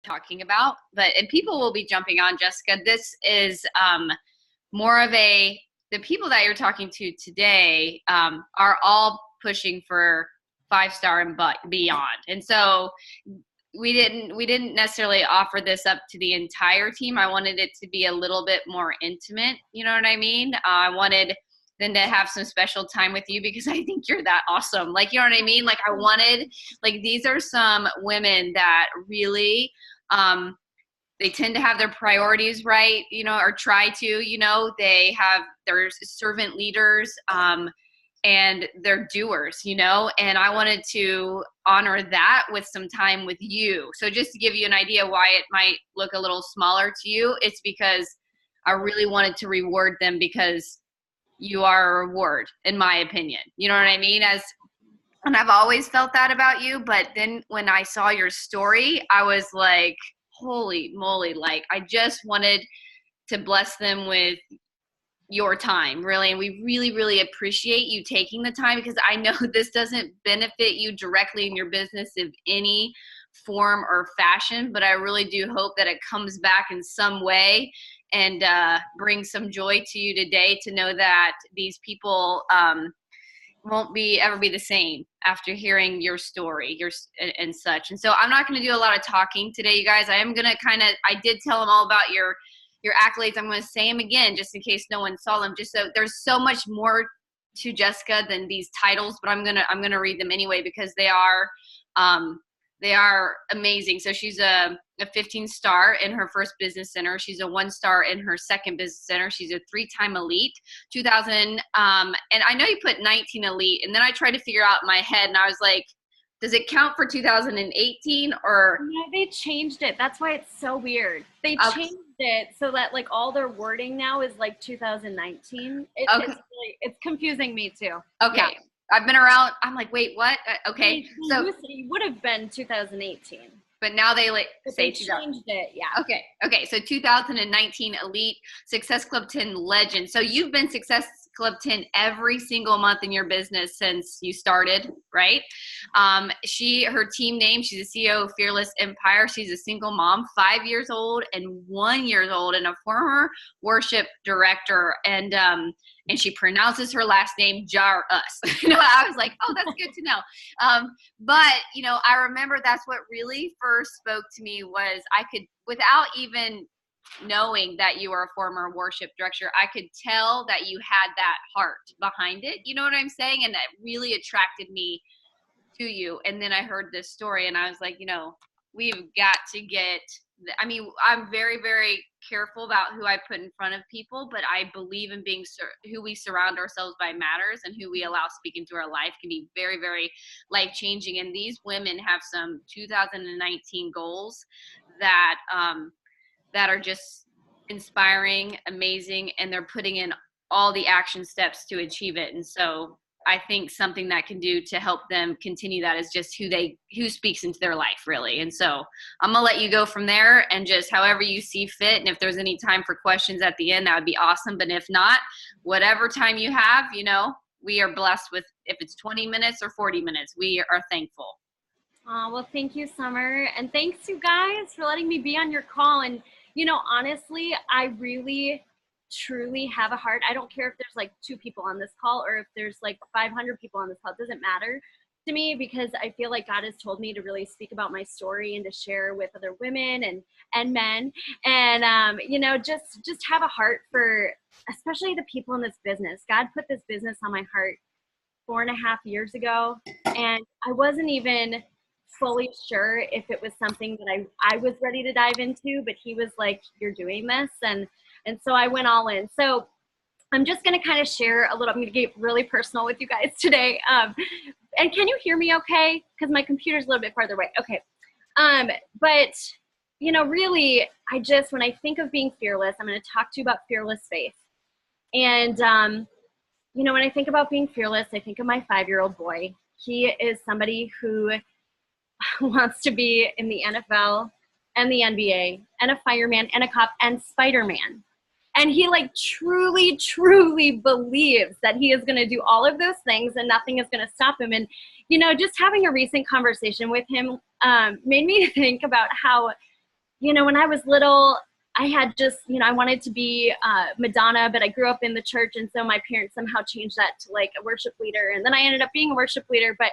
talking about, and people will be jumping on, Jessica. This is more of the people that you're talking to today are all pushing for 5-star and beyond. And so we didn't necessarily offer this up to the entire team. I wanted it to be a little bit more intimate. You know what I mean? I wanted them to have some special time with you because I think you're that awesome. Like, you know what I mean? Like, I wanted, like, these are some women that really, they tend to have their priorities right, you know, or try to, you know, they're servant leaders, and they're doers, you know, and I wanted to honor that with some time with you. So just to give you an idea why it might look a little smaller to you, it's because I really wanted to reward them because you are a reward, in my opinion. You know what I mean? And I've always felt that about you. But then when I saw your story, I was like, holy moly, like, I just wanted to bless them with your time, really. And we really, really appreciate you taking the time, because I know this doesn't benefit you directly in your business of any form or fashion, but I really do hope that it comes back in some way and brings some joy to you today, to know that these people won't ever be the same after hearing your story, and such. And so I'm not going to do a lot of talking today, you guys. I am going to I did tell them all about your accolades. I'm going to say them again just in case no one saw them. Just so there's so much more to Jessica than these titles, but I'm going to read them anyway because they are amazing. So she's a 15-star in her first business center. She's a 1-star in her second business center. She's a 3-time elite, 2000. And I know you put 19 elite, and then I tried to figure out in my head, and I was like, does it count for 2018 or? No, they changed it. That's why it's so weird. They changed it so that like all their wording now is like 2019. It's confusing me too. Okay. Yeah. I've been around. I'm like, wait, what? Okay. So it would have been 2018. But now they say changed it. Yeah. Okay. So 2019 Elite Success Club 10 Legend. So you've been Success Club 10 every single month in your business since you started, right? Her team name, she's a CEO of Fearless Empire. She's a single mom, 5 years old and 1 year old, and a former worship director. And she pronounces her last name Jahraus. You know, I was like, oh, that's good to know. But, you know, I remember that's what really first spoke to me was I could, without even knowing that you were a former worship director, I could tell that you had that heart behind it. You know what I'm saying? And that really attracted me to you. And then I heard this story and I was like, you know, we've got to get, I mean, I'm very, very careful about who I put in front of people, but I believe in being who we surround ourselves by matters, and who we allow speak into our life can be very, very life-changing. And these women have some 2019 goals that are just inspiring, amazing, and they're putting in all the action steps to achieve it. And so I think something that can do to help them continue that is just who speaks into their life, really. And so I'm gonna let you go from there, and just however you see fit. And if there's any time for questions at the end, that would be awesome. But if not, whatever time you have, you know, we are blessed with, if it's 20 minutes or 40 minutes, we are thankful. Well, thank you, Summer. And thanks, you guys, for letting me be on your call. And, you know, honestly, I really truly have a heart. I don't care if there's like 2 people on this call or if there's like 500 people on this call. It doesn't matter to me, because I feel like God has told me to really speak about my story and to share with other women and men, and you know, just have a heart for especially the people in this business. God put this business on my heart 4.5 years ago, and I wasn't even fully sure if it was something that I was ready to dive into, but he was like, you're doing this. And so I went all in. So I'm just going to kind of share a little, I'm going to get really personal with you guys today. And can you hear me okay? Because my computer's a little bit farther away. Okay. But, you know, really, when I think of being fearless, I'm going to talk to you about fearless faith. And, you know, when I think about being fearless, I think of my 5-year-old boy. He is somebody who wants to be in the NFL and the NBA and a fireman and a cop and Spider-Man. And he like truly, truly believes that he is going to do all of those things and nothing is going to stop him. And, you know, just having a recent conversation with him made me think about how when I was little, I had just, I wanted to be Madonna, but I grew up in the church. And so my parents somehow changed that to like a worship leader. And then I ended up being a worship leader. But,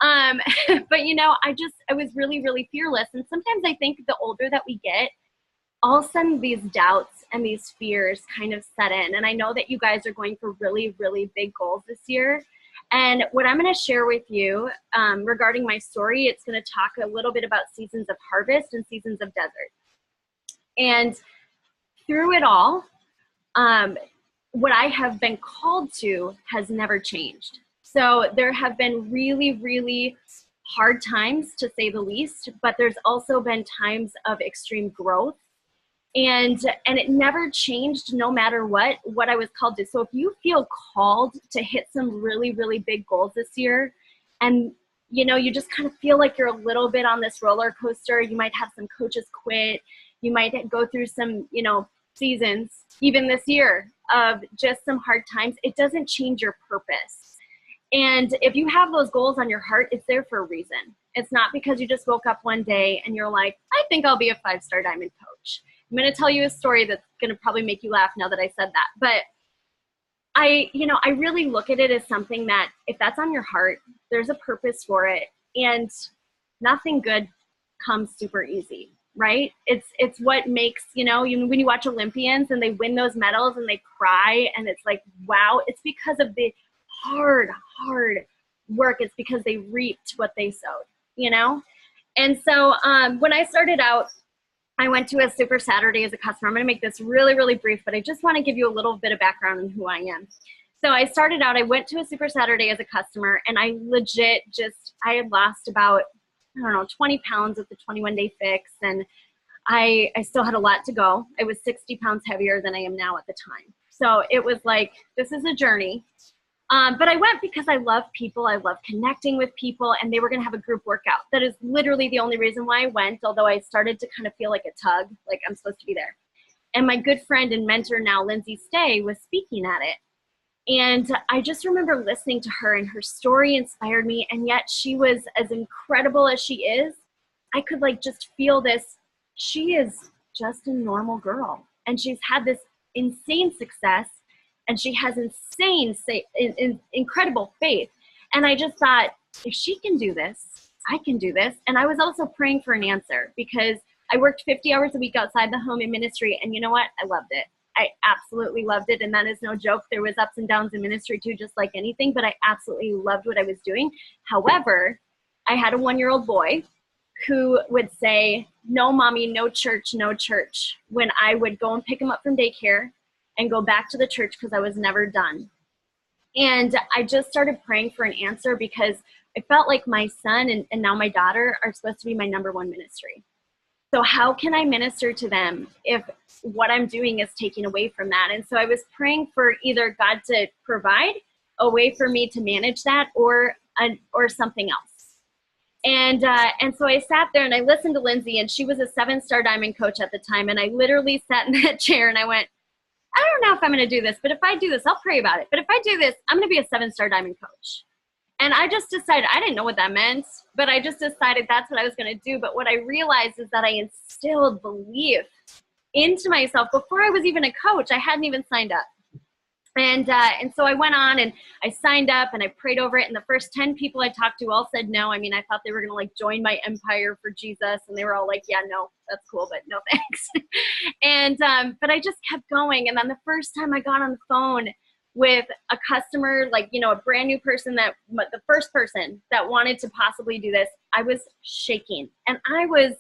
but I was really, really fearless. And sometimes I think the older that we get, all of a sudden these doubts and these fears kind of set in. And I know that you guys are going for really, really big goals this year. And what I'm going to share with you regarding my story, it's going to talk a little bit about seasons of harvest and seasons of desert. And through it all, what I have been called to has never changed. So there have been really, really hard times, to say the least, but there's also been times of extreme growth. And it never changed no matter what I was called to. So if you feel called to hit some really, really big goals this year, and you just kind of feel like you're a little bit on this roller coaster, you might have some coaches quit, you might go through some, seasons, even this year, of just some hard times, it doesn't change your purpose. And if you have those goals on your heart, it's there for a reason. It's not because you just woke up one day and you're like, I think I'll be a 5-star diamond coach. I'm going to tell you a story that's going to probably make you laugh now that I said that. But I really look at it as something that if that's on your heart, there's a purpose for it. And nothing good comes super easy, right? It's what makes, when you watch Olympians and they win those medals and they cry and it's like, wow, it's because of the hard work. It's because they reaped what they sowed, And so when I started out, I went to a Super Saturday as a customer. I'm going to make this really, really brief, but I just want to give you a little bit of background on who I am. So I started out, I went to a Super Saturday as a customer, and I legit I had lost about, 20 pounds with the 21-day fix, and I still had a lot to go. I was 60 pounds heavier than I am now at the time. So it was like, this is a journey. But I went because I love people. I love connecting with people, and they were going to have a group workout. That is literally the only reason why I went, although I started to kind of feel like a tug, like I'm supposed to be there. And my good friend and mentor now, Lindsay Stay, was speaking at it. And I just remember listening to her, and her story inspired me. And yet she was as incredible as she is. I could just feel this. She is just a normal girl, and she's had this insane success. And she has incredible faith. And I just thought, if she can do this, I can do this. And I was also praying for an answer, because I worked 50 hours a week outside the home in ministry. And you know what? I loved it. I absolutely loved it. And that is no joke. There was ups and downs in ministry too, just like anything. But I absolutely loved what I was doing. However, I had a 1-year-old boy who would say, no, mommy, no church, no church, when I would go and pick him up from daycare and go back to the church, because I was never done. And I just started praying for an answer, because I felt like my son and now my daughter are supposed to be my number one ministry. So how can I minister to them if what I'm doing is taking away from that? And so I was praying for either God to provide a way for me to manage that, or something else. And so I sat there and I listened to Lindsay, and she was a 7-star diamond coach at the time. And I literally sat in that chair and I went, I don't know if I'm going to do this, but if I do this, I'll pray about it. But if I do this, I'm going to be a 7-star diamond coach. And I just decided, I didn't know what that meant, but I just decided that's what I was going to do. But what I realized is that I instilled belief into myself before I was even a coach. I hadn't even signed up. And so I went on and I signed up and I prayed over it. And the first 10 people I talked to all said no. I mean, I thought they were going to join my empire for Jesus. And they were all like, yeah, no, that's cool, but no thanks. And but I just kept going. And then the first time I got on the phone with a customer, a brand new person, the first person that wanted to possibly do this, I was shaking. And I was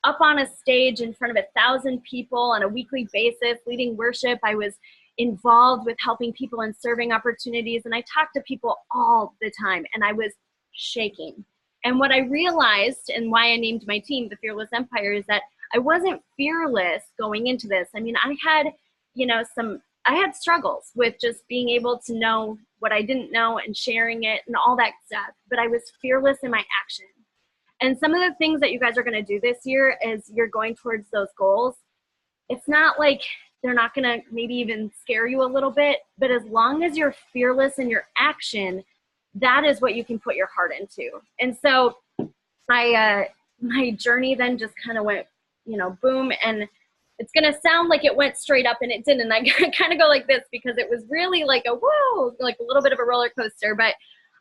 up on a stage in front of 1,000 people on a weekly basis, leading worship. I was involved with helping people in serving opportunities. And I talked to people all the time, and I was shaking. And what I realized, and why I named my team the Fearless Empire, is that I wasn't fearless going into this. I mean, I had, I had struggles with just being able to know what I didn't know and sharing it and all that stuff, but I was fearless in my action. And some of the things that you guys are going to do this year as you're going towards those goals, it's not like they're not going to maybe even scare you a little bit, but as long as you're fearless in your action, that is what you can put your heart into. And so my journey then just kind of went boom. And it's going to sound like it went straight up, and it didn't. I kind of go like this because it was really like a whoa, like a little bit of a roller coaster. But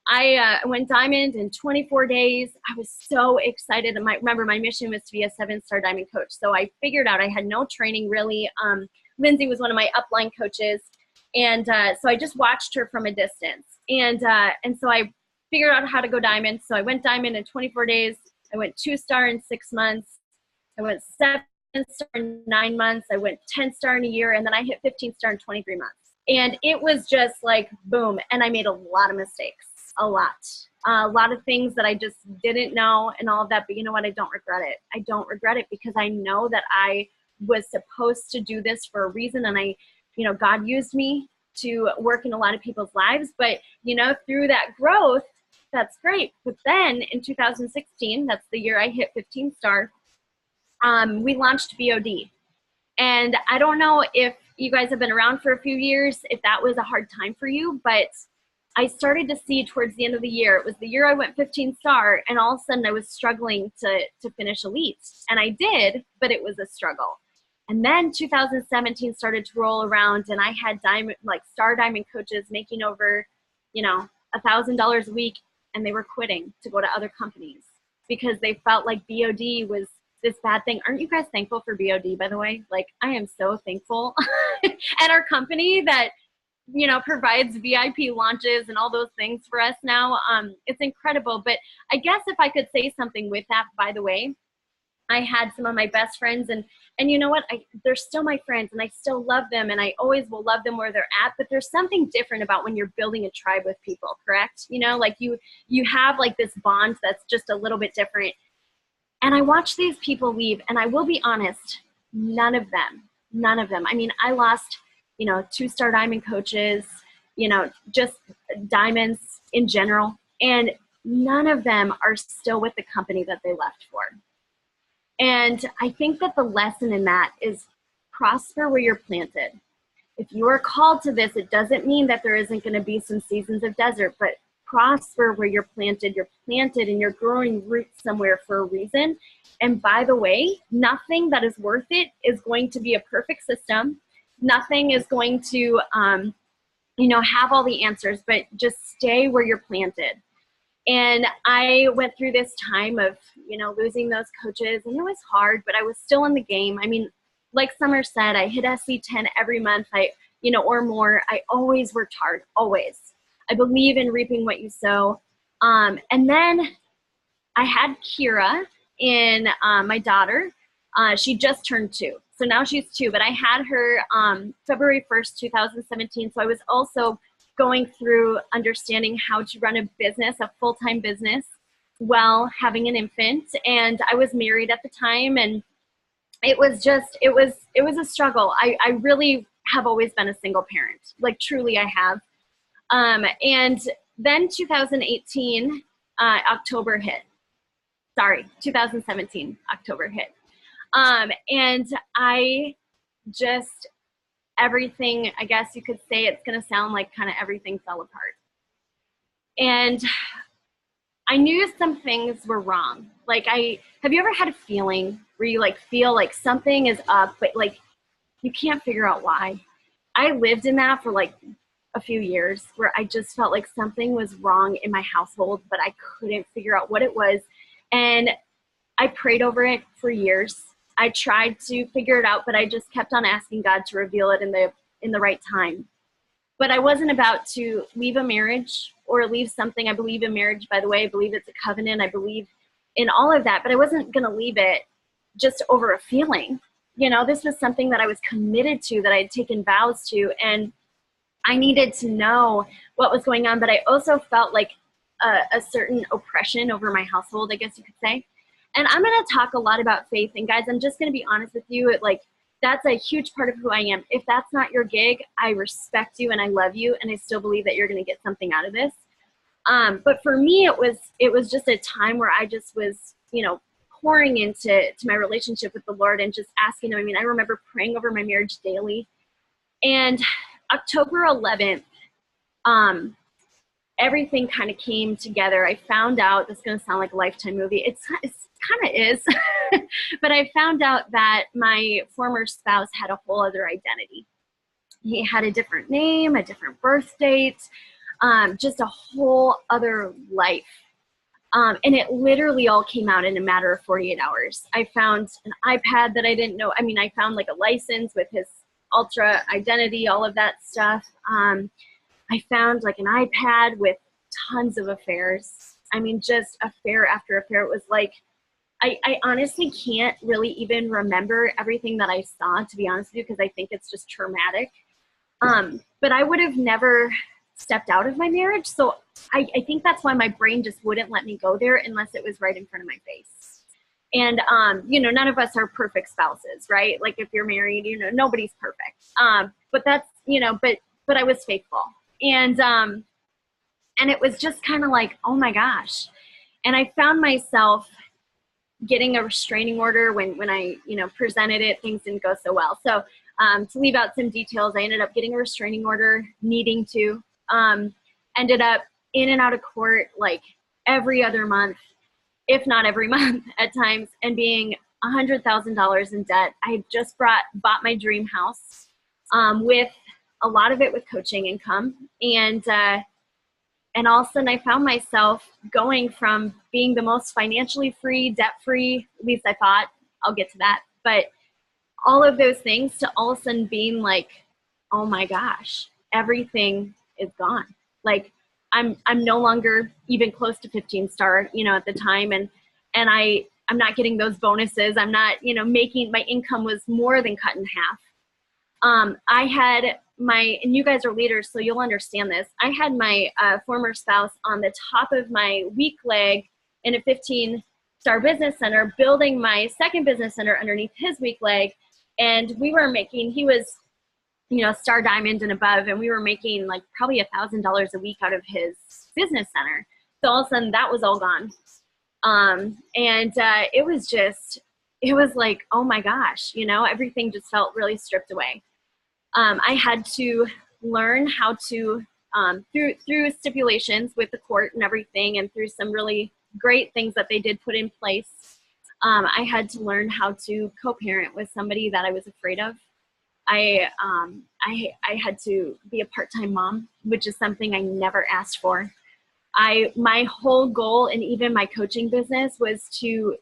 I went diamond in 24 days. I was so excited. And remember, my mission was to be a 7-star diamond coach. So I figured out I had no training really. Lindsay was one of my upline coaches. And so I just watched her from a distance. And so I figured out how to go diamond. So I went diamond in 24 days. I went 2-star in 6 months. I went 7-star in 9 months. I went 10-star in a year. And then I hit 15-star in 23 months. And it was just like, boom. And I made a lot of mistakes. A lot of things that I just didn't know and all of that. But you know what? I don't regret it. I don't regret it because I know that I was supposed to do this for a reason. And God used me to work in a lot of people's lives. But, through that growth, that's great. But then in 2016, that's the year I hit 15-star, we launched BOD. And I don't know if you guys have been around for a few years, if that was a hard time for you, but I started to see towards the end of the year, it was the year I went 15-star, and all of a sudden I was struggling to finish elite. And I did, but it was a struggle. And then 2017 started to roll around, and I had star diamond coaches making over, $1,000 a week, and they were quitting to go to other companies because they felt like BOD was this bad thing. Aren't you guys thankful for BOD, by the way? Like, I am so thankful. And our company that provides VIP launches and all those things for us now. It's incredible. But I guess if I could say something with that, by the way, I had some of my best friends, and you know what? They're still my friends, and I still love them, and I always will love them where they're at. But there's something different about when you're building a tribe with people, correct? Like you have like this bond that's just a little bit different. And I watch these people leave, and I will be honest, none of them. I mean, I lost 2-star diamond coaches, just diamonds in general. And none of them are still with the company that they left for. And I think that the lesson in that is prosper where you're planted. If you are called to this, it doesn't mean that there isn't going to be some seasons of desert, but prosper where you're planted. You're planted and you're growing roots somewhere for a reason. And by the way, nothing that is worth it is going to be a perfect system. Nothing is going to, have all the answers, but just stay where you're planted. And I went through this time of, losing those coaches, and it was hard, but I was still in the game. I mean, like Summer said, I hit SC10 every month, or more. I always worked hard, always. I believe in reaping what you sow. And then I had Kira in my daughter. She just turned 2. So now she's 2, but I had her February 1st, 2017. So I was also going through understanding how to run a business, a full-time business, while having an infant. And I was married at the time, and it was a struggle. I really have always been a single parent, like truly I have. And then 2018, October hit. Sorry, 2017, October hit. And I just, everything, I guess you could say, it's going to sound like kind of everything fell apart. And I knew some things were wrong. Like have you ever had a feeling where you feel like something is up, but you can't figure out why? I lived in that for a few years where I just felt like something was wrong in my household, but I couldn't figure out what it was. And I prayed over it for years. I tried to figure it out, but I just kept on asking God to reveal it in the right time. But I wasn't about to leave a marriage or leave something. I believe in marriage, by the way. I believe it's a covenant. I believe in all of that, but I wasn't going to leave it just over a feeling. This was something that I was committed to, that I had taken vows to, and I needed to know what was going on. But I also felt like a certain oppression over my household, I guess you could say. And I'm going to talk a lot about faith. And guys, I'm just going to be honest with you. That's a huge part of who I am. If that's not your gig, I respect you and I love you, and I still believe that you're going to get something out of this. But for me, it was just a time where I just was, pouring into my relationship with the Lord and just asking him. I mean, I remember praying over my marriage daily. And October 11th, everything kind of came together. I found out, this is going to sound like a Lifetime movie. It's kind of is. But I found out that my former spouse had a whole other identity. He had a different name, a different birth date, just a whole other life. And it literally all came out in a matter of 48 hours. I found an iPad that I didn't know. I mean, I found like a license with his Ultra identity, all of that stuff. I found like an iPad with tons of affairs. I mean, just affair after affair. It was like, I honestly can't really even remember everything that I saw, to be honest with you, because I think it's just traumatic. But I would have never stepped out of my marriage. So I think that's why my brain just wouldn't let me go there unless it was right in front of my face. And, you know, none of us are perfect spouses, right? Like if you're married, you know, nobody's perfect. But that's, you know, but I was faithful. And it was just kind of like, oh my gosh. And I found myself getting a restraining order when I, you know, presented it, things didn't go so well. So to leave out some details, I ended up getting a restraining order, needing to, ended up in and out of court like every other month, if not every month at times, and being $100,000 in debt. I had just bought my dream house, with a lot of it with coaching income. And all of a sudden I found myself going from being the most financially free, debt-free, at least I thought, I'll get to that, but all of those things to all of a sudden being like, oh my gosh, everything is gone. Like I'm no longer even close to 15 star, you know, at the time. And I'm not getting those bonuses. I'm not, you know, my income was more than cut in half. I had and you guys are leaders, so you'll understand this. I had my former spouse on the top of my weak leg in a 15-star business center, building my second business center underneath his weak leg. And he was, you know, star diamond and above, and we were making like probably $1,000 a week out of his business center. So all of a sudden that was all gone. It was like, oh my gosh, you know, everything just felt really stripped away. I had to learn how to, through stipulations with the court and everything, and through some really great things that they did put in place, I had to learn how to co-parent with somebody that I was afraid of. I had to be a part-time mom, which is something I never asked for. My whole goal, and even my coaching business, was to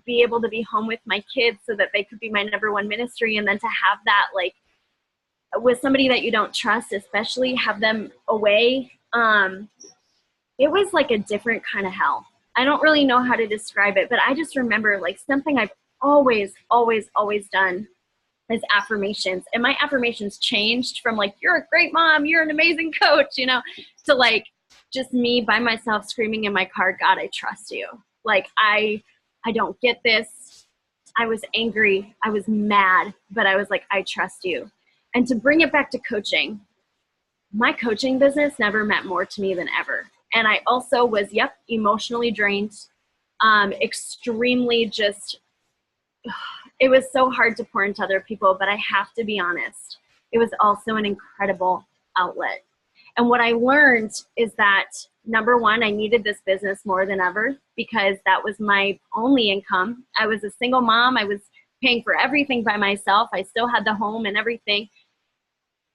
be able to be home with my kids so that they could be my number one ministry. And then to have that, like, with somebody that you don't trust, especially have them away. It was like a different kind of hell. I don't really know how to describe it, but I just remember like something I've always, always, always done is affirmations. And my affirmations changed from like, you're a great mom, you're an amazing coach, you know, to like just me by myself screaming in my car, God, I trust you. Like, I don't get this. I was angry. I was mad, but I was like, I trust you. And to bring it back to coaching, my coaching business never meant more to me than ever. And I also was, emotionally drained, extremely just, it was so hard to pour into other people, but I have to be honest, it was also an incredible outlet. And what I learned is that, number one, I needed this business more than ever because that was my only income. I was a single mom. I was paying for everything by myself. I still had the home and everything.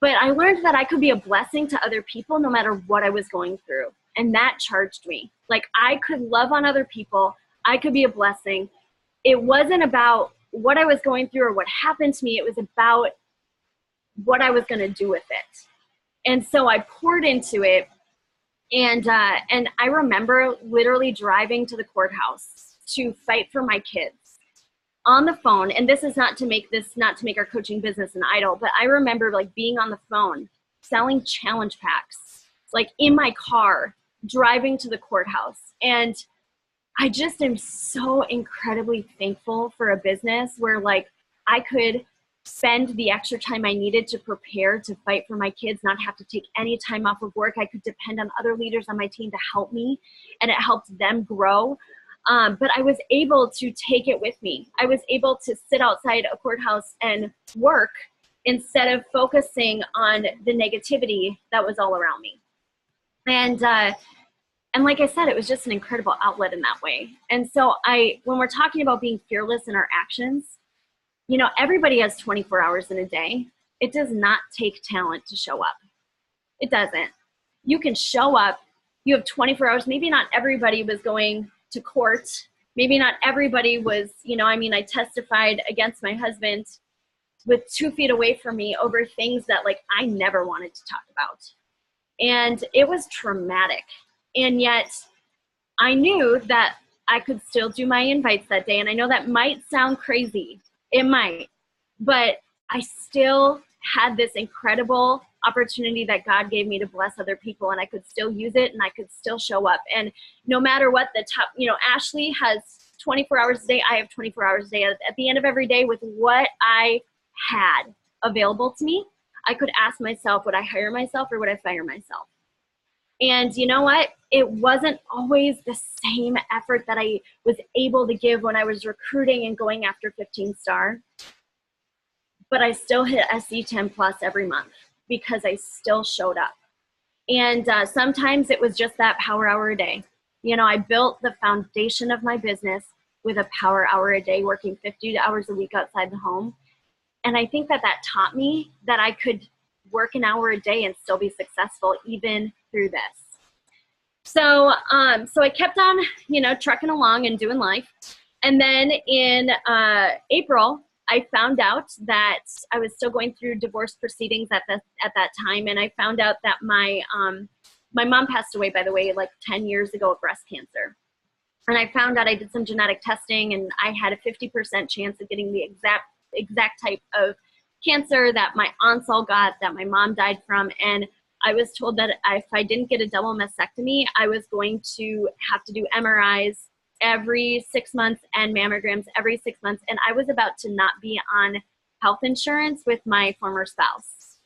But I learned that I could be a blessing to other people no matter what I was going through. And that charged me. Like, I could love on other people. I could be a blessing. It wasn't about what I was going through or what happened to me. It was about what I was going to do with it. And so I poured into it. And I remember literally driving to the courthouse to fight for my kids on the phone. And this is not to make our coaching business an idol, but I remember like being on the phone, selling challenge packs, like in my car, driving to the courthouse. And I just am so incredibly thankful for a business where like I could spend the extra time I needed to prepare to fight for my kids, not have to take any time off of work. I could depend on other leaders on my team to help me, and it helped them grow. But I was able to take it with me. I was able to sit outside a courthouse and work instead of focusing on the negativity that was all around me. And And like I said, it was just an incredible outlet in that way. And so when we're talking about being fearless in our actions, you know, everybody has 24 hours in a day. It does not take talent to show up. It doesn't. You can show up. You have 24 hours. Maybe not everybody was going to court. Maybe not everybody was, you know, I mean, I testified against my husband with 2 feet away from me over things that like I never wanted to talk about. And it was traumatic. And yet I knew that I could still do my invites that day. And I know that might sound crazy. It might. But I still had this incredible opportunity that God gave me to bless other people, and I could still use it, and I could still show up. And no matter what the top, you know, Ashley has 24 hours a day. I have 24 hours a day. At the end of every day, with what I had available to me, I could ask myself, would I hire myself or would I fire myself? And you know what? It wasn't always the same effort that I was able to give when I was recruiting and going after 15-star. But I still hit SC 10 plus every month because I still showed up. And sometimes it was just that power hour a day. You know, I built the foundation of my business with a power hour a day, working 50 hours a week outside the home. And I think that taught me that I could work an hour a day and still be successful even through this. So I kept on, you know, trucking along and doing life. And then in April, I found out that I was still going through divorce proceedings at that time. And I found out that my mom passed away, by the way, like 10 years ago of breast cancer. And I found out I did some genetic testing, and I had a 50% chance of getting the exact type of cancer that my aunts all got, that my mom died from. And I was told that if I didn't get a double mastectomy, I was going to have to do MRIs every 6 months and mammograms every 6 months. And I was about to not be on health insurance with my former spouse.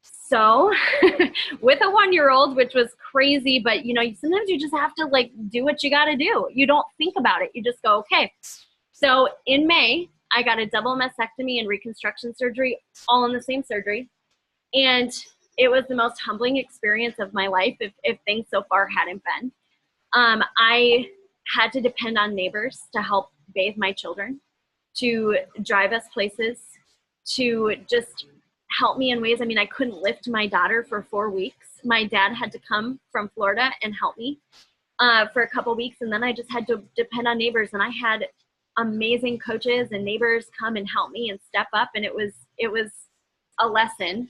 So with a 1-year-old, which was crazy, but you know, sometimes you just have to like do what you got to do. You don't think about it. You just go, okay. So in May, I got a double mastectomy and reconstruction surgery, all in the same surgery. And it was the most humbling experience of my life, if things so far hadn't been. I had to depend on neighbors to help bathe my children, to drive us places, to just help me in ways. I mean, I couldn't lift my daughter for 4 weeks. My dad had to come from Florida and help me for a couple weeks. And then I just had to depend on neighbors. And I had amazing coaches and neighbors come and help me and step up. And it was a lesson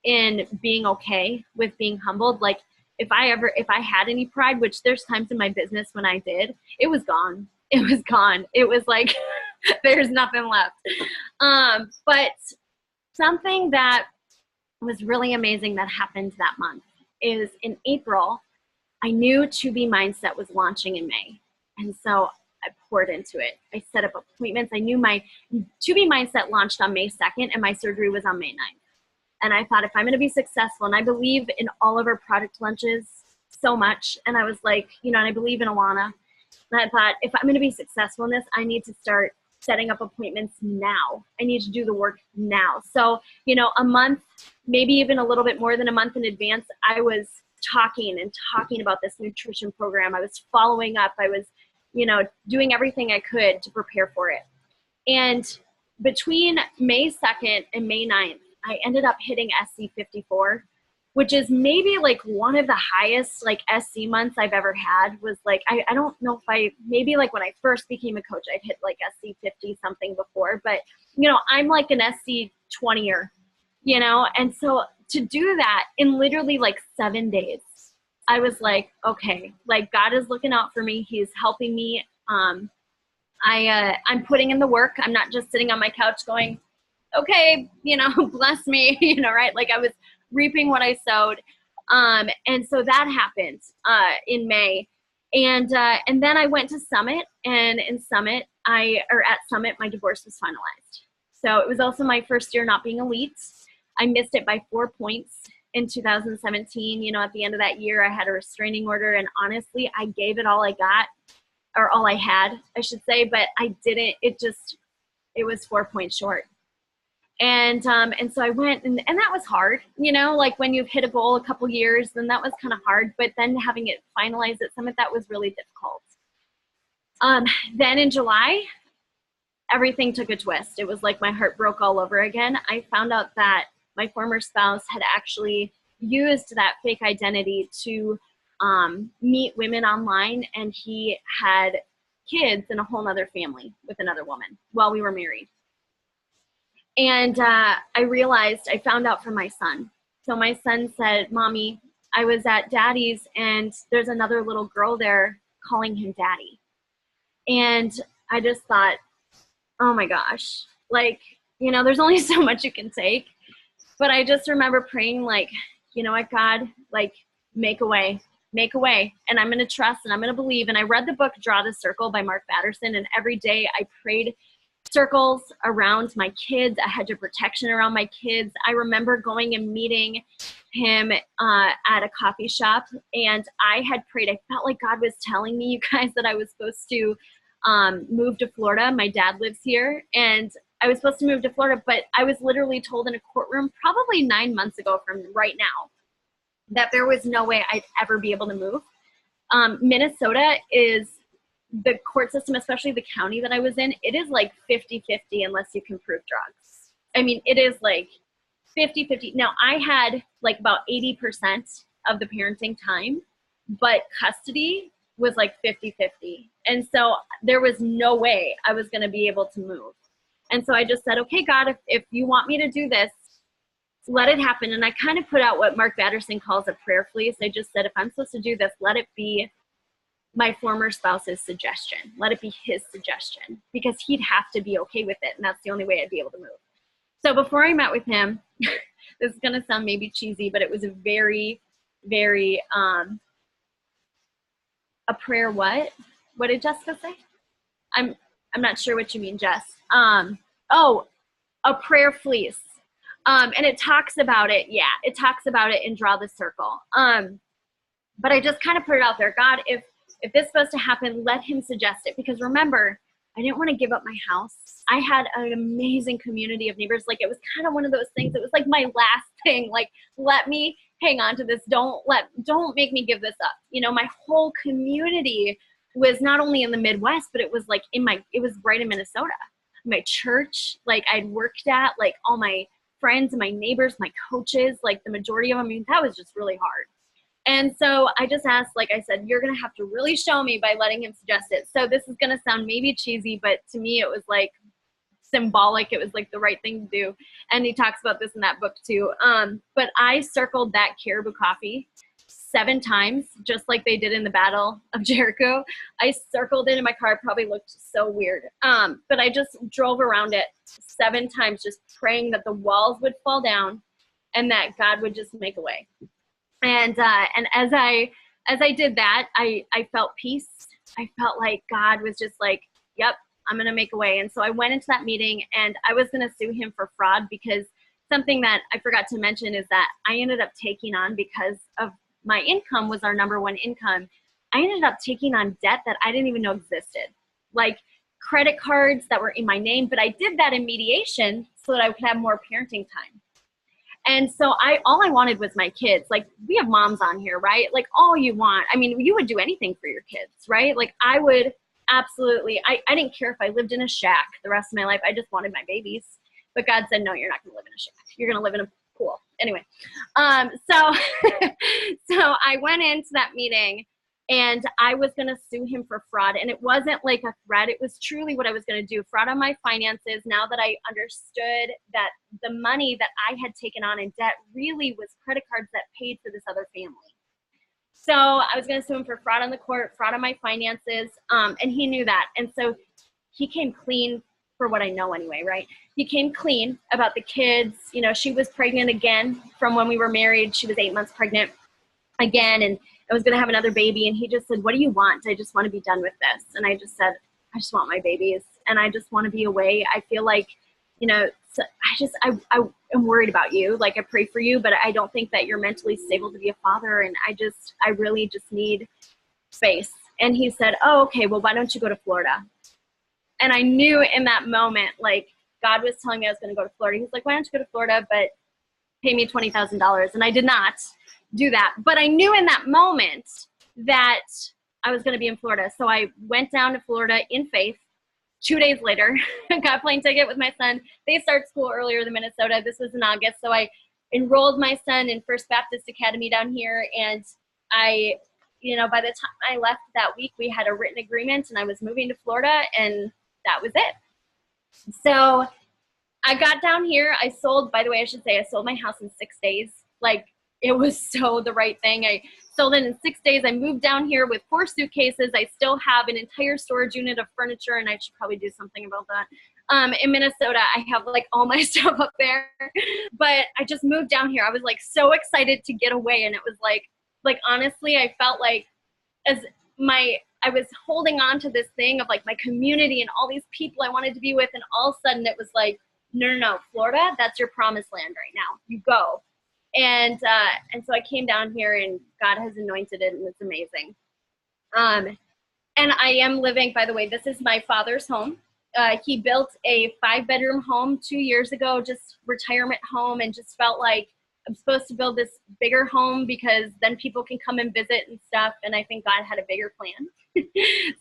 in being okay with being humbled. Like if I had any pride, which there's times in my business when I did, it was gone. It was gone. It was like, there's nothing left. But something that was really amazing that happened that month is in April, I knew To Be Mindset was launching in May. And so I poured into it. I set up appointments. I knew my To Be Mindset launched on May 2nd and my surgery was on May 9th. And I thought, if I'm going to be successful, and I believe in all of our product launches so much, and I was like, you know, and I believe in Alana, and I thought, if I'm going to be successful in this, I need to start setting up appointments now. I need to do the work now. So, you know, a month, maybe even a little bit more than a month in advance, I was talking about this nutrition program. I was following up. I was, you know, doing everything I could to prepare for it. And between May 2nd and May 9th, I ended up hitting SC 54, which is maybe like one of the highest like SC months I've ever had. Was like, I don't know if maybe like when I first became a coach, I'd hit like SC 50 something before, but you know, I'm like an SC 20er, you know? And so to do that in literally like 7 days, I was like, okay, like God is looking out for me. He's helping me. I'm putting in the work. I'm not just sitting on my couch going, okay, you know, bless me, you know, right? Like I was reaping what I sowed. And so that happened in May. And then I went to Summit, and in Summit, at Summit, my divorce was finalized. So it was also my first year not being elite. I missed it by 4 points in 2017. You know, at the end of that year, I had a restraining order, and honestly, I gave it all I got, or all I had, I should say, but I didn't, it was 4 points short. And so I went, and that was hard, you know, like when you've hit a goal a couple years, then that was kind of hard, but then having it finalized at Summit, that was really difficult. Then in July, everything took a twist. It was like my heart broke all over again. I found out that my former spouse had actually used that fake identity to meet women online, and he had kids in a whole nother family with another woman while we were married. And I realized, I found out from my son. So my son said, Mommy, I was at Daddy's and there's another little girl there calling him Daddy. And I just thought, oh my gosh, like, you know, there's only so much you can take. But I just remember praying, like, you know what, God, like, make a way, and I'm going to trust and I'm going to believe. And I read the book Draw the Circle by Mark Batterson, and every day I prayed circles around my kids. I had protection around my kids. I remember going and meeting him at a coffee shop, and I had prayed. I felt like God was telling me, you guys, that I was supposed to move to Florida. My dad lives here, and I was supposed to move to Florida, but I was literally told in a courtroom probably 9 months ago from right now that there was no way I'd ever be able to move. Minnesota is, the court system, especially the county that I was in, it is like 50-50 unless you can prove drugs. I mean, it is like 50-50. Now, I had like about 80% of the parenting time, but custody was like 50-50. And so there was no way I was going to be able to move. And so I just said, okay, God, if you want me to do this, let it happen. And I kind of put out what Mark Batterson calls a prayer fleece. I just said, if I'm supposed to do this, let it be my former spouse's suggestion. Let it be his suggestion, because he'd have to be okay with it. And that's the only way I'd be able to move. So before I met with him, this is going to sound maybe cheesy, but it was a very, very, a prayer. What did Jessica say? I'm not sure what you mean, Jess. Oh, a prayer fleece. And it talks about it. Yeah, it talks about it in Draw the Circle. But I just kind of put it out there. God, if this is supposed to happen, let him suggest it. Because remember, I didn't want to give up my house. I had an amazing community of neighbors. Like, it was kind of one of those things. It was like my last thing. Like, let me hang on to this. Don't make me give this up. You know, my whole community was not only in the Midwest, but it was like it was right in Minnesota. My church, like I'd worked at, like all my friends and my neighbors, my coaches, like the majority of them. I mean, that was just really hard. And so I just asked, like I said, you're going to have to really show me by letting him suggest it. So this is going to sound maybe cheesy, but to me it was like symbolic. It was like the right thing to do. And he talks about this in that book too. But I circled that Caribou Coffee 7 times, just like they did in the Battle of Jericho. I circled it in my car. It probably looked so weird. But I just drove around it 7 times, just praying that the walls would fall down and that God would just make a way. And as I did that, I felt peace. I felt like God was just like, yep, I'm going to make a way. And so I went into that meeting, and I was going to sue him for fraud, because something that I forgot to mention is that I ended up taking on, because of my income was our number one income, I ended up taking on debt that I didn't even know existed, like credit cards that were in my name. But I did that in mediation so that I could have more parenting time. And so all I wanted was my kids. Like, we have moms on here, right? Like, all you want. I mean, you would do anything for your kids, right? Like, I would absolutely, I didn't care if I lived in a shack the rest of my life. I just wanted my babies. But God said, no, you're not going to live in a shack. You're going to live in a pool. Anyway, so I went into that meeting, and I was going to sue him for fraud. And it wasn't like a threat. It was truly what I was going to do. Fraud on my finances. Now that I understood that the money that I had taken on in debt really was credit cards that paid for this other family. So I was going to sue him for fraud on the court, fraud on my finances. And he knew that. And so he came clean, for what I know anyway, right? He came clean about the kids. You know, she was pregnant again from when we were married. She was 8 months pregnant again, and I was going to have another baby. And he just said, what do you want? I just want to be done with this. And I just said, I just want my babies, and I just want to be away. I feel like, you know, so I am worried about you. Like, I pray for you, but I don't think that you're mentally stable to be a father. And I really just need space. And he said, oh, okay, well, why don't you go to Florida? And I knew in that moment, like, God was telling me I was going to go to Florida. He's like, why don't you go to Florida, but pay me $20,000. And I did not do that. But I knew in that moment that I was going to be in Florida. So I went down to Florida in faith. 2 days later, got a plane ticket with my son. They start school earlier than Minnesota. This was in August. So I enrolled my son in First Baptist Academy down here. And I, by the time I left that week, we had a written agreement and I was moving to Florida, and that was it. So I got down here. I sold my house in 6 days. Like, it was so the right thing. I sold it in 6 days. I moved down here with 4 suitcases. I still have an entire storage unit of furniture, and I should probably do something about that. In Minnesota, I have like all my stuff up there, but I just moved down here. I was like so excited to get away. And it was like honestly, I felt like I was holding on to this thing of like my community and all these people I wanted to be with. And all of a sudden it was like, no, Florida, that's your promised land right now. You go. And so I came down here, and God has anointed it, and it's amazing. And I am living, by the way, this is my father's home. He built a 5-bedroom home 2 years ago, just retirement home, and just felt like I'm supposed to build this bigger home because then people can come and visit and stuff. And I think God had a bigger plan.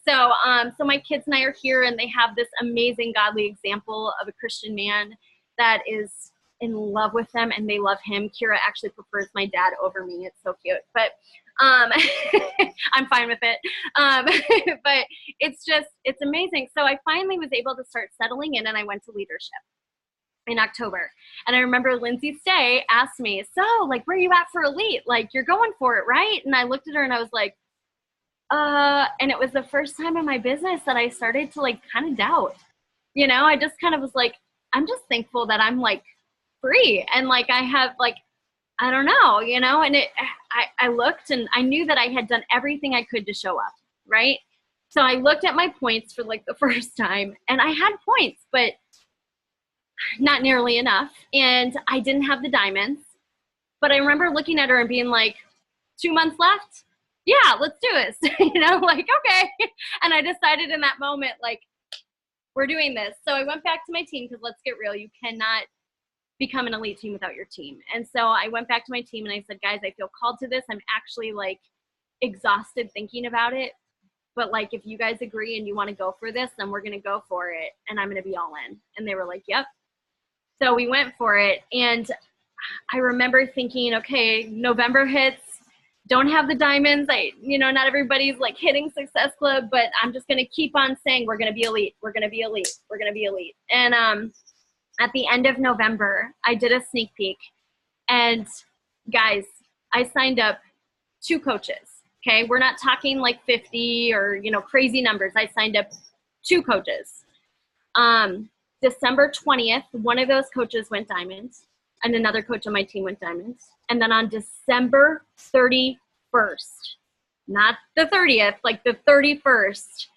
So my kids and I are here, and they have this amazing godly example of a Christian man that is in love with them, and they love him. Kira actually prefers my dad over me. It's so cute, but I'm fine with it. But it's amazing. So I finally was able to start settling in, and I went to leadership in October. And I remember Lindsay Stay asked me, so like, where are you at for Elite? Like, you're going for it, right? And I looked at her and I was like, and it was the first time in my business that I started to like kind of doubt, I just kind of was like, I'm just thankful that I'm like free. And like, I have like, I don't know, and I looked, and I knew that I had done everything I could to show up. Right. So I looked at my points for like the first time, and I had points, but not nearly enough. And I didn't have the diamonds, but I remember looking at her and being like, 2 months left. Yeah, let's do this. Like, okay. And I decided in that moment, like, we're doing this. So I went back to my team, because let's get real, you cannot become an elite team without your team. And so I went back to my team and I said, guys, I feel called to this. I'm actually like exhausted thinking about it. But like, if you guys agree and you want to go for this, then we're going to go for it. And I'm going to be all in. And they were like, yep. So we went for it. And I remember thinking, okay, November hits, don't have the diamonds. Not everybody's like hitting Success Club, but I'm just going to keep on saying, we're going to be elite. We're going to be elite. We're going to be elite. And, at the end of November, I did a sneak peek, and guys, I signed up 2 coaches. Okay. We're not talking like 50 or, crazy numbers. I signed up 2 coaches. December 20th, one of those coaches went diamonds, and another coach on my team went diamonds. And then on December 31st, not the 30th, like the 31st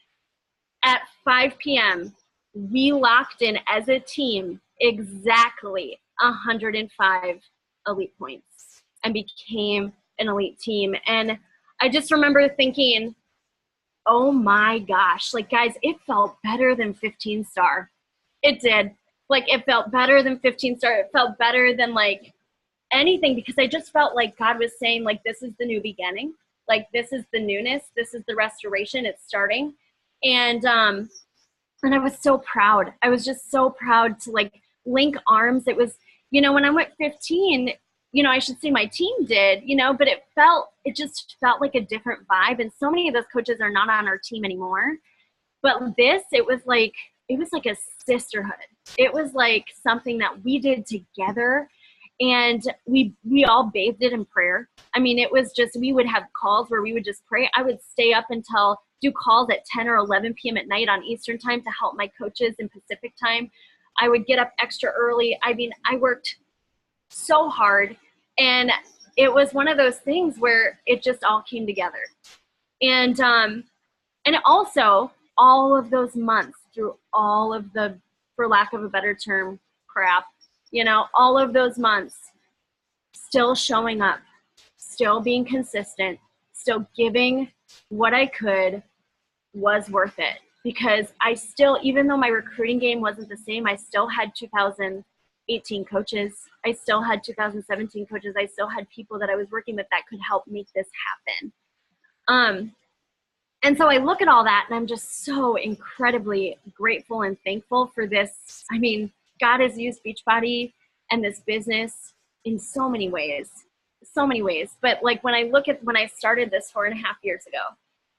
at 5 p.m., we locked in as a team exactly 105 elite points and became an elite team. And I just remember thinking, oh my gosh, like guys, it felt better than 15 star. It did. Like it felt better than 15 star. It felt better than like anything, because I just felt like God was saying, like, this is the new beginning. Like, this is the newness. This is the restoration. It's starting. And I was so proud. I was just so proud to like link arms. It was, when I went 15, I should say my team did, but it just felt like a different vibe. And so many of those coaches are not on our team anymore. But it was like a sisterhood. It was like something that we did together. And we all bathed it in prayer. I mean, it was just, we would have calls where we would just pray. I would stay up do calls at 10 or 11 p.m. at night on Eastern time to help my coaches in Pacific time. I would get up extra early. I mean, I worked so hard, and it was one of those things where it just all came together. And also all of those months through all of the, for lack of a better term, crap, all of those months, still showing up, still being consistent, still giving what I could, was worth it, because I still, even though my recruiting game wasn't the same, I still had 2018 coaches. I still had 2017 coaches. I still had people that I was working with that could help make this happen. And so I look at all that and I'm just so incredibly grateful and thankful for this. I mean, God has used Beachbody and this business in so many ways. But like when I look at when I started this 4.5 years ago,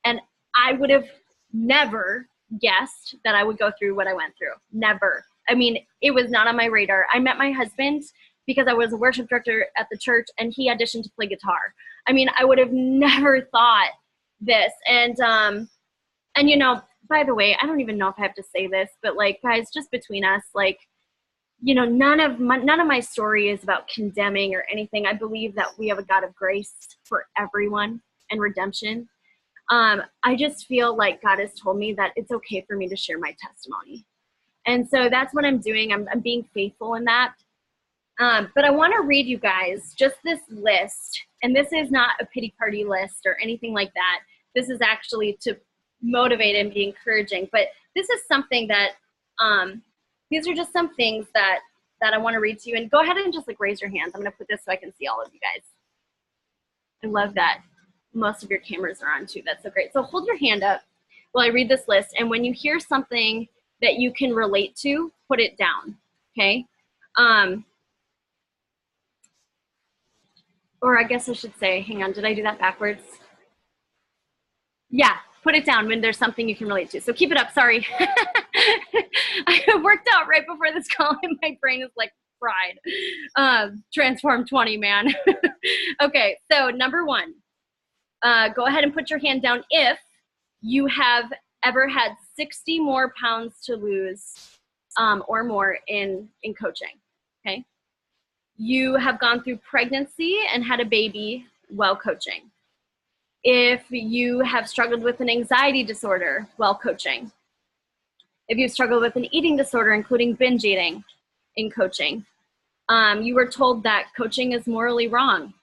and I would have never guessed that I would go through what I went through. Never. I mean, it was not on my radar. I met my husband because I was a worship director at the church and he auditioned to play guitar. I mean, I would have never thought this. And you know, by the way, I don't even know if I have to say this, but like, guys, just between us, like, you know, none of my story is about condemning or anything. I believe that we have a God of grace for everyone and redemption. I just feel like God has told me that it's okay for me to share my testimony. And so that's what I'm doing. I'm being faithful in that. But I want to read you guys just this list. And this is not a pity party list or anything like that. This is actually to motivate and be encouraging. But this is something that, these are just some things that I want to read to you. And go ahead and just like raise your hands. I'm going to put this so I can see all of you guys. I love that most of your cameras are on too. That's so great. So hold your hand up while I read this list. And when you hear something that you can relate to, put it down. Okay. Or I guess I should say, hang on, did I do that backwards? Yeah, put it down when there's something you can relate to. So keep it up, sorry. I worked out right before this call and my brain is like fried. Transform 20, man. Okay, so number one, go ahead and put your hand down if you have ever had 60 more pounds to lose or more in coaching, okay? You have gone through pregnancy and had a baby while coaching. If you have struggled with an anxiety disorder while coaching. If you've struggled with an eating disorder, including binge eating in coaching. You were told that coaching is morally wrong.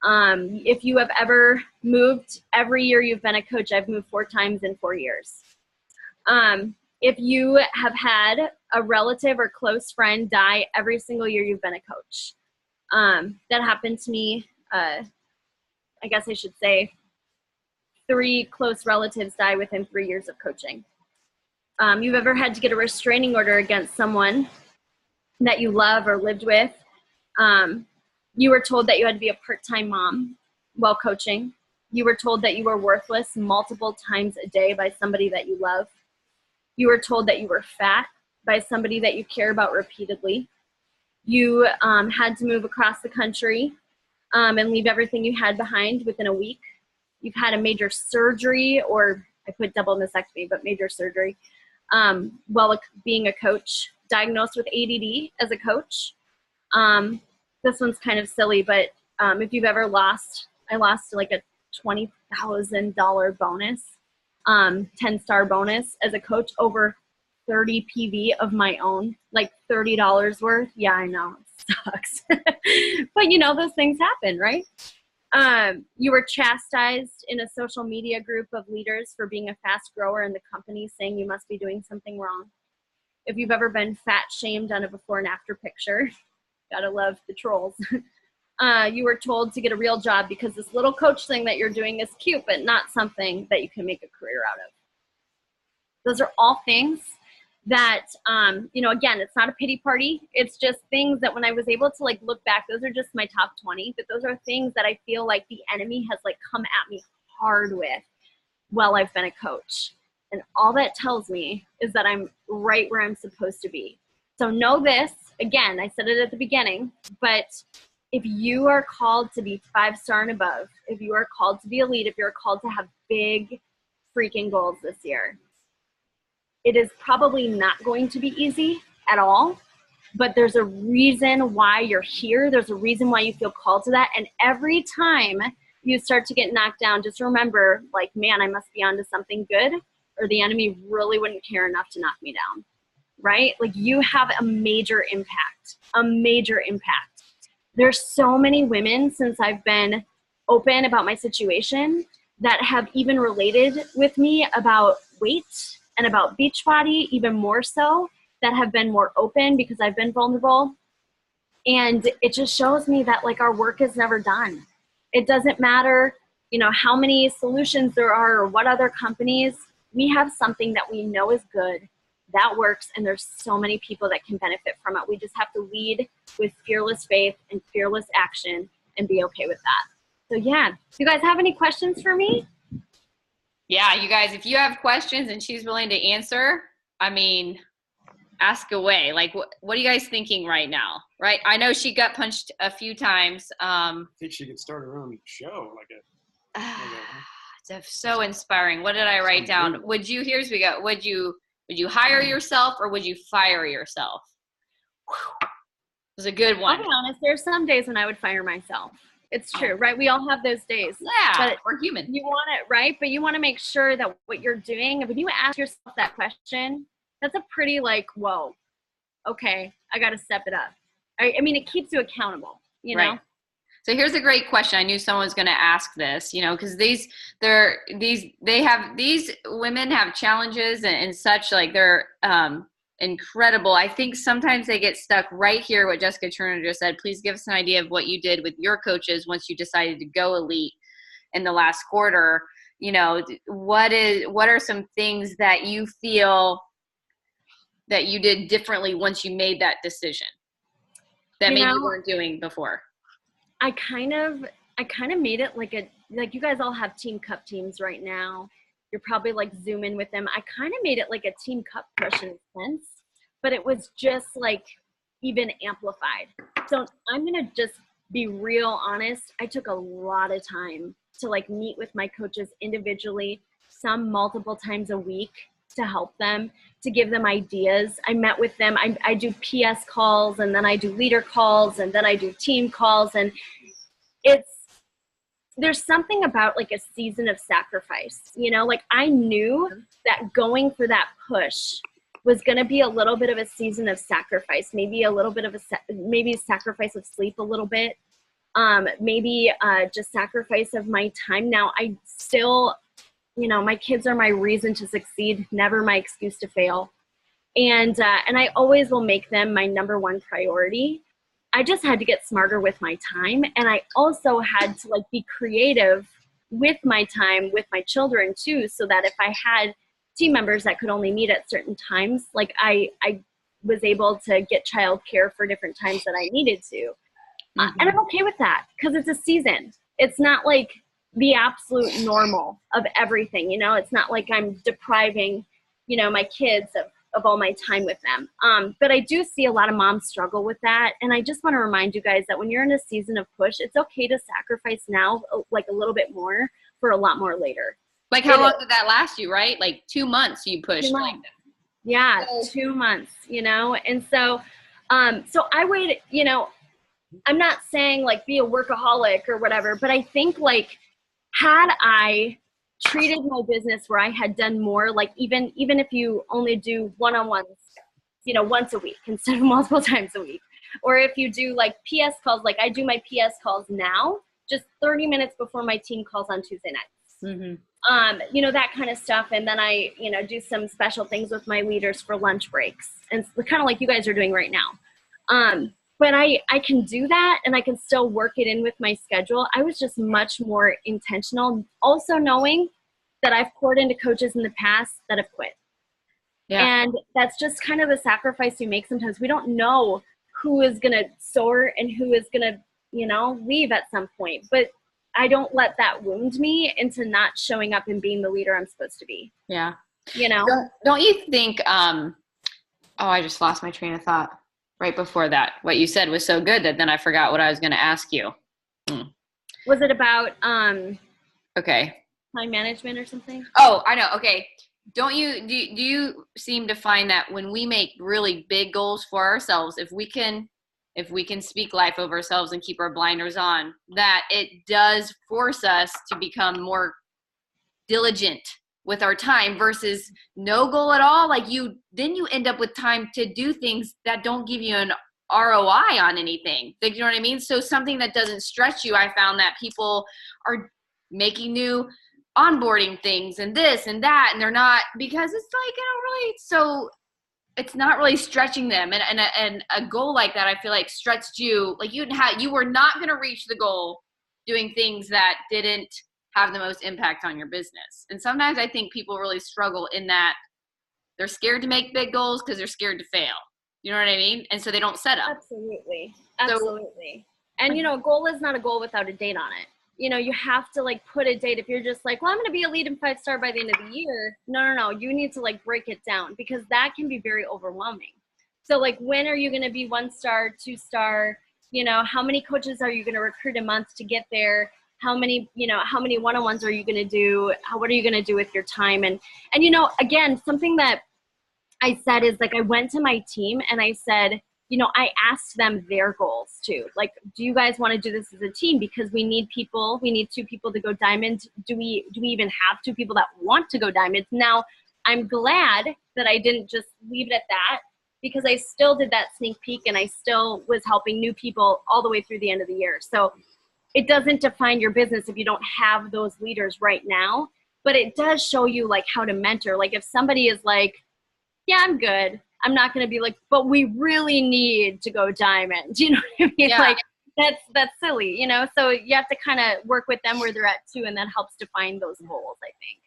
If you have ever moved, every year you've been a coach, I've moved 4 times in 4 years. If you have had a relative or close friend die every single year you've been a coach. That happened to me, I guess I should say 3 close relatives die within 3 years of coaching. You've ever had to get a restraining order against someone that you love or lived with. You were told that you had to be a part-time mom while coaching. You were told that you were worthless multiple times a day by somebody that you love. You were told that you were fat by somebody that you care about repeatedly. You had to move across the country and leave everything you had behind within a week. You've had a major surgery, or I put double mastectomy, but major surgery, while being a coach. Diagnosed with ADD as a coach. This one's kind of silly, but if you've ever lost, I lost like a $20,000 bonus, 10-star bonus as a coach over 30 PV of my own, like $30 worth. Yeah, I know, it sucks. But you know, those things happen, right? You were chastised in a social media group of leaders for being a fast grower in the company, saying you must be doing something wrong. If you've ever been fat shamed on a before and after picture, gotta love the trolls. You were told to get a real job because this little coach thing that you're doing is cute, but not something that you can make a career out of. Those are all things that, you know, again, it's not a pity party. It's just things that when I was able to like look back, those are just my top 20, but those are things that I feel like the enemy has like come at me hard with while I've been a coach. And all that tells me is that I'm right where I'm supposed to be. So know this, again, I said it at the beginning, but if you are called to be 5-star and above, if you are called to be elite, if you're called to have big freaking goals this year, it is probably not going to be easy at all, but there's a reason why you're here. There's a reason why you feel called to that. And every time you start to get knocked down, just remember, like, man, I must be onto something good, or the enemy really wouldn't care enough to knock me down, right? Like, you have a major impact, a major impact. There's so many women since I've been open about my situation that have even related with me about weight and about Beachbody even more so, that have been more open because I've been vulnerable. And it just shows me that like our work is never done. It doesn't matter, you know, how many solutions there are or what other companies, we have something that we know is good, that works, and there's so many people that can benefit from it. We just have to lead with fearless faith and fearless action and be okay with that. So yeah, do you guys have any questions for me? Yeah, you guys, if you have questions and she's willing to answer, I mean, ask away. Like, what are you guys thinking right now? Right? I know she gut punched a few times. I think she could start her own show, It's so inspiring. What did I write down? Would you, here's we go. Would you hire yourself or would you fire yourself? Whew. It was a good one. I'll be honest, there's some days when I would fire myself. It's true, right? We all have those days. Yeah, but we're human. You want it, right? But you want to make sure that what you're doing, when you ask yourself that question, that's a pretty like, whoa, okay, I got to step it up. I mean, it keeps you accountable, you know? Right. So here's a great question. I knew someone was going to ask this, you know, because these women have challenges and such, like they're incredible. I think sometimes they get stuck right here. What Jessica Turner just said, please give us an idea of what you did with your coaches once you decided to go elite in the last quarter. You know, what are some things that you feel that you did differently once you made that decision that maybe you weren't doing before? I kind of made it like you guys all have team cup teams right now. You're probably like zooming with them. I kind of made it like a team cup push in a sense, but it was just like even amplified. So I'm going to just be real honest. I took a lot of time to like meet with my coaches individually, some multiple times a week, to help them, to give them ideas. I met with them. I do PS calls, and then I do leader calls, and then I do team calls. And there's something about like a season of sacrifice, you know, like I knew that going for that push was going to be a little bit of a season of sacrifice, maybe a little bit of maybe sacrifice of sleep a little bit, maybe just sacrifice of my time. Now I still, you know, my kids are my reason to succeed, never my excuse to fail. And I always will make them my number one priority. I just had to get smarter with my time. And I also had to like be creative with my time, with my children too, so that if I had team members that could only meet at certain times, like I was able to get childcare for different times that I needed to. And I'm okay with that because it's a season. It's not like the absolute normal of everything, you know. It's not like I'm depriving, you know, my kids of all my time with them. But I do see a lot of moms struggle with that. And I just want to remind you guys that when you're in a season of push, it's okay to sacrifice now, like a little bit more for a lot more later. Like how long did that last you, right? Like 2 months you pushed. 2 months. Yeah, 2 months, you know. And so I waited, you know, I'm not saying like be a workaholic or whatever, but I think like had I treated my business where I had done more, like even if you only do one-on-ones, you know, once a week instead of multiple times a week, or if you do like PS calls, like I do my PS calls now, just 30 minutes before my team calls on Tuesday nights. You know, that kind of stuff. And then I, you know, do some special things with my leaders for lunch breaks, and kind of like you guys are doing right now. But I can do that, and I can still work it in with my schedule. I was just much more intentional, also knowing that I've poured into coaches in the past that have quit. Yeah. And that's just kind of the sacrifice you make sometimes. We don't know who is going to soar and who is going to, you know, leave at some point. But I don't let that wound me into not showing up and being the leader I'm supposed to be. Yeah. You know? Don't you think, I just lost my train of thought right before that. What you said was so good that then I forgot what I was going to ask you. Was it about okay, time management or something? Oh, I know. Okay. Do you seem to find that when we make really big goals for ourselves, if we can speak life over ourselves and keep our blinders on, that it does force us to become more diligent with our time versus no goal at all? Like then you end up with time to do things that don't give you an ROI on anything. Like, you know what I mean? So something that doesn't stretch you, I found that people are making new onboarding things and this and that, and they're not, because it's like, really, so it's not really stretching them. And a goal like that, I feel like stretched you, like you were not going to reach the goal doing things that didn't have the most impact on your business. And sometimes I think people really struggle in that they're scared to make big goals because they're scared to fail. You know what I mean? And so they don't set them. Absolutely. Absolutely. And, a goal is not a goal without a date on it. You have to like put a date. If you're just like, well, I'm going to be a lead in 5-star by the end of the year. No. You need to like break it down, because that can be very overwhelming. So like, when are you going to be 1-star, 2-star? How many coaches are you going to recruit a month to get there? How many one-on-ones are you going to do? What are you going to do with your time? And again, something that I said is like, I went to my team and I said, I asked them their goals too. Like, do you guys want to do this as a team? Because we need people. We need 2 people to go diamond. Do we even have 2 people that want to go diamond? Now, I'm glad that I didn't just leave it at that, because I still did that sneak peek and I still was helping new people all the way through the end of the year. So it doesn't define your business if you don't have those leaders right now, but it does show you like how to mentor. Like if somebody is like, yeah, I'm good, I'm not going to be like, but we really need to go diamond. You know what I mean? Yeah. Like that's silly, so you have to kind of work with them where they're at too. And that helps define those goals, I think.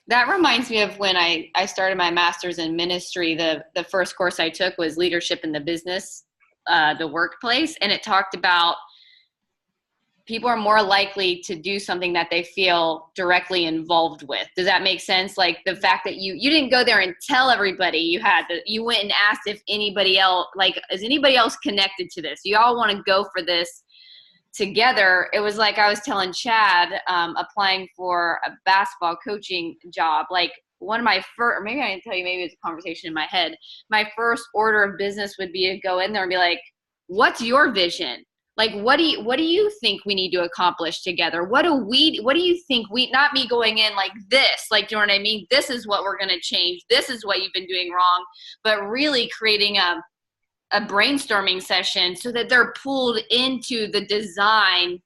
That reminds me of when I started my master's in ministry. The first course I took was leadership in the business, the workplace. And it talked about people are more likely to do something that they feel directly involved with. Does that make sense? Like the fact that you didn't go there and tell everybody you went and asked if anybody else, like, is anybody else connected to this? You all want to go for this together. It was like I was telling Chad, applying for a basketball coaching job, like one of my first, or maybe I didn't tell you, maybe it's a conversation in my head. My first order of business would be to go in there and be like, what's your vision? Like, what do you think we need to accomplish together? What do you think not me going in like this, like, you know what I mean? This is what we're going to change. This is what you've been doing wrong, but really creating a brainstorming session so that they're pulled into the design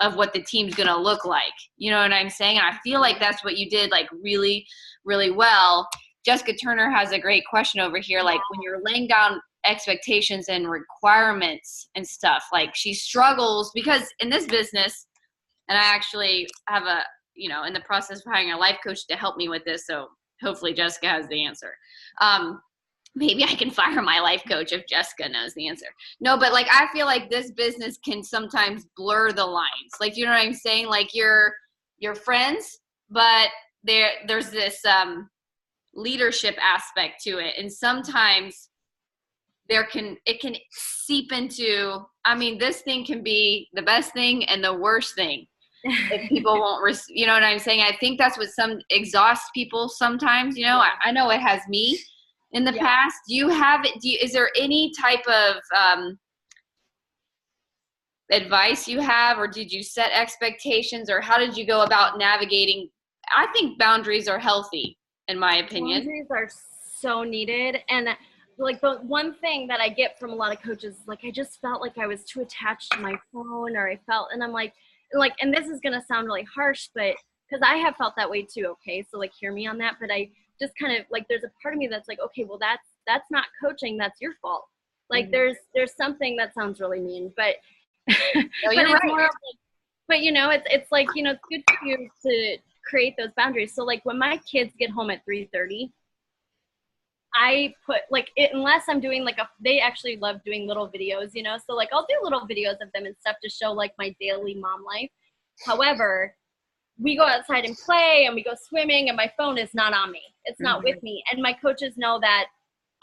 of what the team's going to look like. You know what I'm saying? And I feel like that's what you did like really, really well. Jessica Turner has a great question over here. Like when you're laying down expectations and requirements and stuff, like she struggles because in this business, and I actually have in the process of hiring a life coach to help me with this. So hopefully Jessica has the answer. Maybe I can fire my life coach if Jessica knows the answer. No, but like, I feel like this business can sometimes blur the lines. Like, you know what I'm saying? Like you're friends, but there's this leadership aspect to it. And sometimes it can seep into, this thing can be the best thing and the worst thing. If people won't, you know what I'm saying? I think that's what exhausts people sometimes, I know it has me in the past. Is there any type of advice you have, or did you set expectations, or how did you go about navigating? I think boundaries are healthy, in my opinion. Boundaries are so needed. And like the one thing that I get from a lot of coaches is like, I just felt like I was too attached to my phone, or and I'm like, and this is going to sound really harsh, but because I have felt that way too. Okay. So like, hear me on that. But I just kind of like, there's a part of me that's like, okay, well, that's not coaching. That's your fault. Like there's something that sounds really mean, but, no, you're right. More but it's like, it's good for you to create those boundaries. So like when my kids get home at 3:30, I put like it, unless I'm doing like they actually love doing little videos, so like I'll do little videos of them and stuff to show like my daily mom life. However, we go outside and play and we go swimming and my phone is not on me. It's not with me. And my coaches know that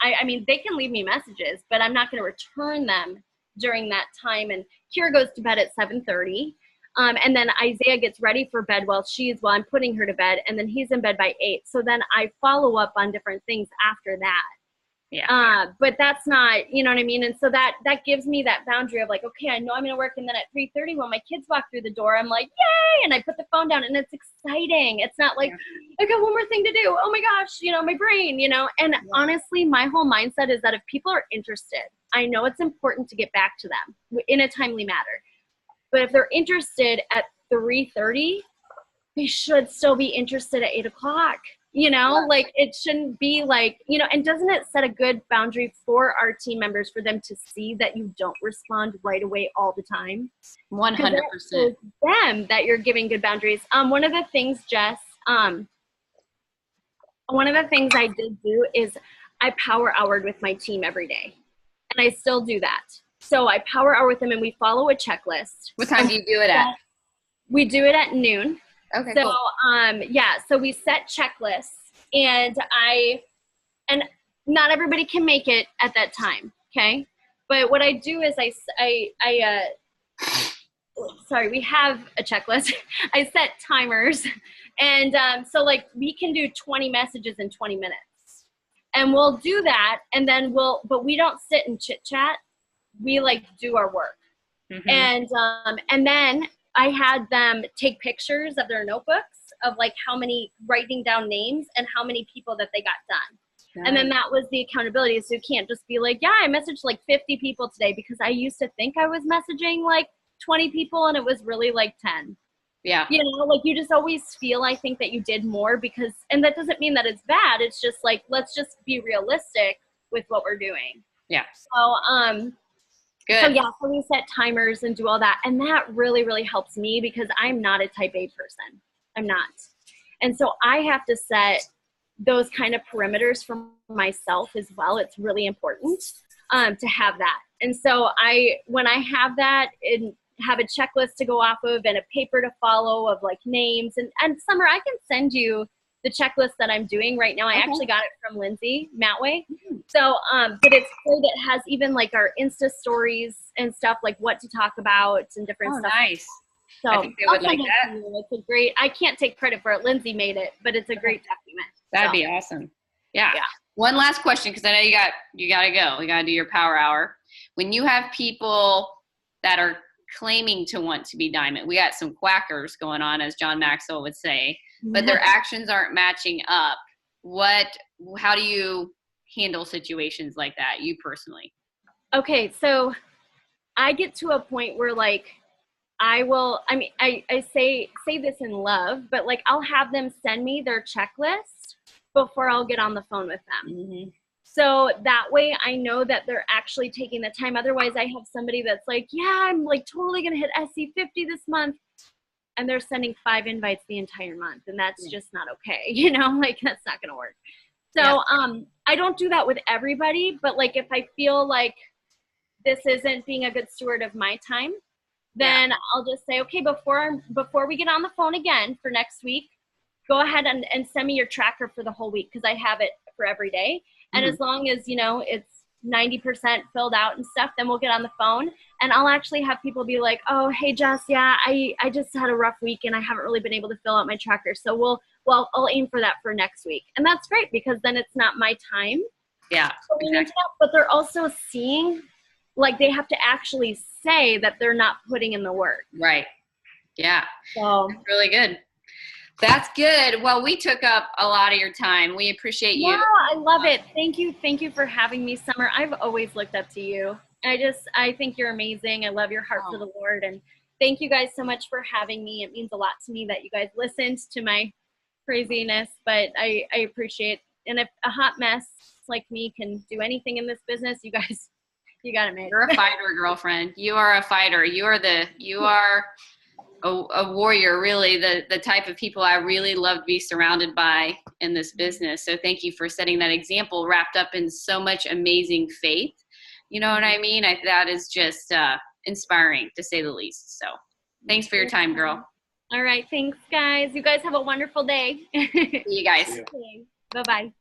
they can leave me messages, but I'm not going to return them during that time. And Kira goes to bed at 7:30. And then Isaiah gets ready for bed while I'm putting her to bed, and then he's in bed by 8. So then I follow up on different things after that. Yeah. But that's not, you know what I mean? And so that gives me that boundary of like, okay, I know I'm going to work. And then at 3:30, when my kids walk through the door, I'm like, yay. And I put the phone down and it's exciting. It's not like, I got one more thing to do. Oh my gosh, my brain, and honestly, my whole mindset is that if people are interested, I know it's important to get back to them in a timely manner. But if they're interested at 3:30, they should still be interested at 8 o'clock. You know, Yeah. like it shouldn't be like, you know, and doesn't it set a good boundary for our team members for them to see that you don't respond right away all the time? 100%. Shows them that you're giving good boundaries. One of the things, Jess, one of the things I did do is I power houred with my team every day. And I still do that. So I power hour with them and we follow a checklist. What time do you do it at? We do it at noon. Okay, So, cool. yeah, so we set checklists and not everybody can make it at that time. Okay. But what I do is sorry, we have a checklist. I set timers and, so like we can do 20 messages in 20 minutes and we'll do that. And then but we don't sit and chit chat. We like do our work. Mm-hmm. And then I had them take pictures of their notebooks of like how many, writing down names and how many people that they got done. Nice. And then that was the accountability. So you can't just be like, yeah, I messaged like 50 people today, because I used to think I was messaging like 20 people and it was really like 10. Yeah. You know, like you just always feel, I think, that you did more because, and that doesn't mean that it's bad. It's just like, let's just be realistic with what we're doing. Yeah. So, good. So yeah, so we set timers and do all that. And that really, really helps me because I'm not a type A person. I'm not. And so I have to set those kind of perimeters for myself as well. It's really important to have that. And so when I have that and have a checklist to go off of and a paper to follow of like names and Summer, I can send you the checklist that I'm doing right now. I actually got it from Lindsay Matway. So, but it's great. It has even like our Insta stories and stuff, like what to talk about and different stuff. Nice. So I think they would like that. It's a great, I can't take credit for it. Lindsay made it, but it's a great document. That'd be awesome. Yeah. One last question, because I know you got to go. You got to do your power hour. When you have people that are claiming to want to be diamond, we got some quackers going on, as John Maxwell would say, but their actions aren't matching up. How do you handle situations like that, you personally? Okay, so I get to a point where like I say this in love, but like I'll have them send me their checklist before I'll get on the phone with them. Mm-hmm. So that way I know that they're actually taking the time. Otherwise I have somebody that's like, yeah, I'm like totally going to hit SC50 this month. And they're sending 5 invites the entire month. And that's just not okay. You know, like that's not going to work. So I don't do that with everybody. But like if I feel like this isn't being a good steward of my time, then I'll just say, okay, before we get on the phone again for next week, go ahead and send me your tracker for the whole week, because I have it for every day. And as long as, you know, it's 90% filled out and stuff, then we'll get on the phone. And I'll actually have people be like, oh, hey, Jess, I just had a rough week and I haven't really been able to fill out my tracker. So I'll aim for that for next week. And that's great, because then it's not my time. Yeah, exactly. But they're also seeing, like, they have to actually say that they're not putting in the work. Right. Yeah. So that's really good. That's good. Well, we took up a lot of your time. We appreciate you. Yeah, I love it. Thank you. Thank you for having me, Summer. I've always looked up to you. I think you're amazing. I love your heart for the Lord. And thank you guys so much for having me. It means a lot to me that you guys listened to my craziness, but I appreciate it. And if a hot mess like me can do anything in this business, you guys, you got it made. You're a fighter, girlfriend. You are a fighter. You are a warrior, really, the type of people I really love to be surrounded by in this business. So thank you for setting that example, wrapped up in so much amazing faith. You know what I mean? That is just inspiring, to say the least. So thanks for your time, girl. All right. Thanks, guys. You guys have a wonderful day. See you guys. Okay. Bye-bye.